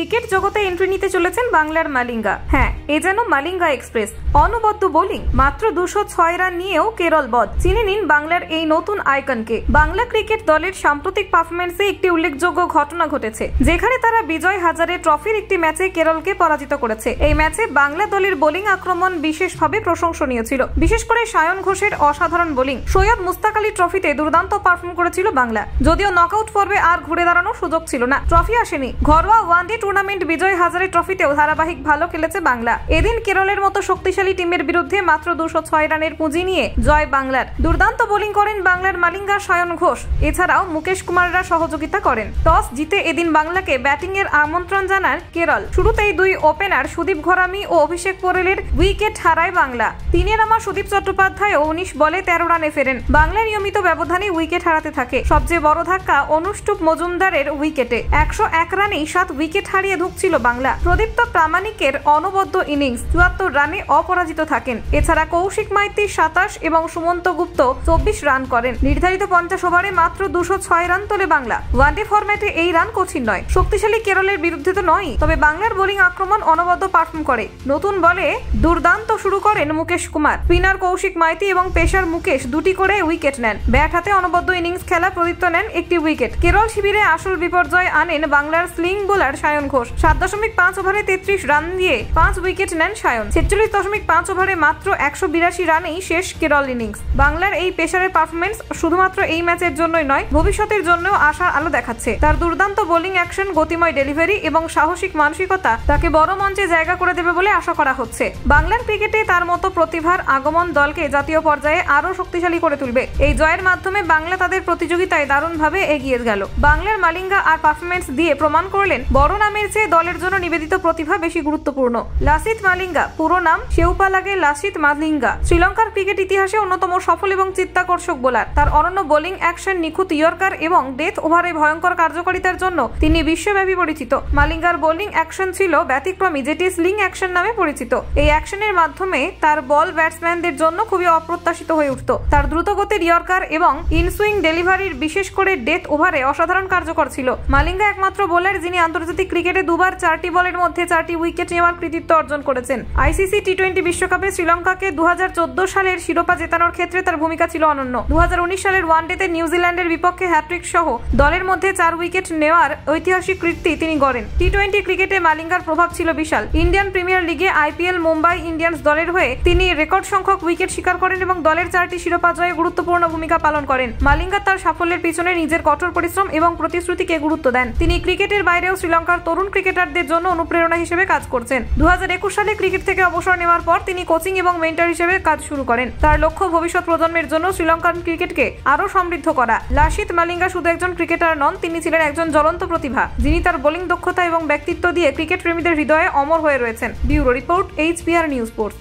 Cricket জগতে entry নিতে চলেছেন বাংলার মালিঙ্গা। হ্যাঁ, এ যেন মালিঙ্গা এক্সপ্রেস। অনবদ্য বোলিং, মাত্র 206 রান নিয়েও কেরল বধ। চিনে নিন বাংলার এই নতুন আইকনকে। বাংলা ক্রিকেট দলের সাম্প্রতিক পারফরমেন্সে একটি উল্লেখযোগ্য ঘটনা ঘটেছে, যেখানে তারা বিজয় হাজারে ট্রফির একটি ম্যাচে কেরলকে পরাজিত করেছে। এই ম্যাচে বাংলা দলের বোলিং আক্রমণ বিশেষভাবে প্রশংসনীয় ছিল, বিশেষ করে সায়ন ঘোষের অসাধারণ বোলিং। সৈয়দ মুস্তাক আলী ট্রফিতে দুর্দান্ত পারফর্ম করেছিল বাংলা, যদিও নকআউট পর্বে আর ঘুরে দাঁড়ানোর সুযোগ ছিল না, ট্রফি আসেনি। ঘরোয়া ওয়ানডে টুর্নামেন্ট বিজয় হাজারে ট্রফিতেও ধারাবাহিক ভালো খেলেছে বাংলা। এদিন কেরলের মতো শক্তিশালী টিমের বিরুদ্ধে মাত্র 206 রানের পুঁজি নিয়ে জয় বাংলার। দুর্দান্ত বোলিং করেন বাংলার মালিঙ্গা সায়ন ঘোষ, এছাড়াও মুকেশ কুমাররা সহযোগিতা করেন। টস জিতে এদিন বাংলাকে ব্যাটিং এর আমন্ত্রণ জানান কেরল। শুরুতেই দুই ওপেনার সুদীপ ঘরামি ও অভিষেক পোরেলের উইকেট হারায় বাংলা। তিনে নামা সুদীপ চট্টোপাধ্যায় 19 বলে 13 রানে ফেরেন। বাংলা নিয়মিত ব্যবধানে উইকেট হারাতে থাকে। সবচেয়ে বড় ধাক্কা অনুষ্টুপ মজুমদারের উইকেটে। 101 রানেই 7 উইকেট হারিয়ে ঢুকছিল বাংলা। প্রদীপ্ত প্রামাণিকের অনবদ্য ইনিংস, 74 রানে অপরাজিত থাকেন। এছাড়া কৌশিক মাইতি 27 এবং সুমন্ত গুপ্ত 24 রান করেন। নির্ধারিত 50 ওভারে মাত্র 206 রান তোলে বাংলা। ওয়ানডে ফরম্যাটে এই রান কঠিন নয়। শক্তিশালী কেরলের বিরুদ্ধে তো নয়, তবে বাংলার বোলিং আক্রমণ অনবদ্য পারফর্ম করে। নতুন বলে দুর্দান্ত শুরু করেন মুকেশ কুমার। স্পিনার কৌশিক মাইতি এবং পেসার মুকেশ দুটি করে উইকেট নেন। ব্যাট হাতে অনবদ্য ইনিংস খেলা প্রদীপ্ত নেন একটি উইকেট। কেরল শিবিরে আসল বিপর্যয় আনেন বাংলার স্লিং বোলার সায়ন ঘোষ। 7.5 ওভারে 33 রান দিয়ে 5 উইকেট নেন সায়ন। 46.5 ওভারে মাত্র 182 রানেই শেষ কেরল ইনিংস। বাংলার এই পেসারের পারফরমেন্স শুধুমাত্র এই ম্যাচের জন্যই নয়, ভবিষ্যতের জন্যও আশার আলো দেখাচ্ছে। তার দুর্দান্ত বোলিং অ্যাকশন, গতিময় ডেলিভারি এবং সাহসিক মানসিকতা তাকে বড় মঞ্চে জায়গা করে দেবে বলে আশা করা হচ্ছে। বাংলার ক্রিকেটে তার মতো প্রতিভার আগমন দলকে জাতীয় পর্যায়ে আরো শক্তিশালী করে তুলবে। এই জয়ের মাধ্যমে বাংলা তাদের প্রতিযোগিতায় দারুণভাবে এগিয়ে গেল। বাংলার মালিঙ্গা আর পারফরমেন্স দিয়ে প্রমাণ করলেন বড় নামের চেয়ে দলের জন্য নিবেদিত প্রতিভা বেশি গুরুত্বপূর্ণ। লাসিথ মালিঙ্গা, পুরো নাম শেউপালাগে লাসিথ মালিঙ্গা, শ্রীলঙ্কার ক্রিকেট ইতিহাসে অন্যতম সফল এবং চিত্তাকর্ষক বোলার। তার অনন্য বোলিং অ্যাকশন, নিখুঁত ইয়র্কার এবং ডেথ ওভারে ভয়ঙ্কর কার্যকারিতার জন্য তিনি বিশ্বব্যাপী পরিচিত। মালিঙ্গার বোলিং অ্যাকশন ছিল ব্যতিক্রমী, যেটি স্লিং অ্যাকশন নামে পরিচিত। এই অ্যাকশনের মাধ্যমে তার বল ব্যাটসম্যানদের জন্য খুবই অপ্রত্যাশিত হয়ে উঠত। তার দ্রুতগতির ইয়র্কার এবং ইনসুইং ডেলিভারির, বিশেষ করে ডেথ ওভারে অসাধারণ কার্যকর ছিল। মালিঙ্গা একমাত্র বোলার যিনি আন্তর্জাতিক ক্রিকেটে দুবার 4টি বলের মধ্যে 4টি উইকেট নেওয়ার কৃতিত্ব অর্জন করেছেন। আইসিসি টি20 বিশ্বকাপে শ্রীলঙ্কাকে 2014 সালের শিরোপা জেতানোর ক্ষেত্রে তার ভূমিকা ছিল অনন্য। 2019 সালের ওয়ানডেতে নিউজিল্যান্ডের বিপক্ষে হ্যাট্রিক সহ দলের মধ্যে 4 উইকেট নেওয়ার ঐতিহাসিক কীর্তি তিনি গড়েন। টি20 ক্রিকেটে মালিঙ্গার প্রভাব ছিল বিশাল। ইন্ডিয়ান প্রিমিয়ার লিগে আইপিএল মুম্বাই ইন্ডিয়ান্স দলের হয়ে তিনি রেকর্ড সংখ্যক উইকেট শিকার করেন এবং দলের 4টি শিরোপা জয়ে গুরুত্বপূর্ণ ভূমিকা পালন করেন। মালিঙ্গা তার সাফল্যের পিছনে নিজের কঠোর পরিশ্রম এবং প্রতিশ্রুতিকে গুরুত্ব দেন। তিনি ক্রিকেটের বাইরেও শ্রীলঙ্কার তরুণ ক্রিকেটারদের জন্য অনুপ্রেরণা হিসেবে কাজ করছেন। 2021 সালে ক্রিকেট থেকে অবসর নেওয়ার পর তিনি কোচিং এবং মেন্টর হিসেবে কাজ শুরু করেন। তার লক্ষ্য ভবিষ্যৎ প্রজন্মের জন্য শ্রীলঙ্কান ক্রিকেটকে আরো সমৃদ্ধ করা। লাসিথ মালিঙ্গা শুধু একজন ক্রিকেটার নন, তিনি ছিলেন একজন জ্বলন্ত প্রতিভা, যিনি তার বোলিং দক্ষতা এবং ব্যক্তিত্ব দিয়ে ক্রিকেট প্রেমীদের হৃদয়ে অমর হয়ে রয়েছেন। Bureau report, HPR news port.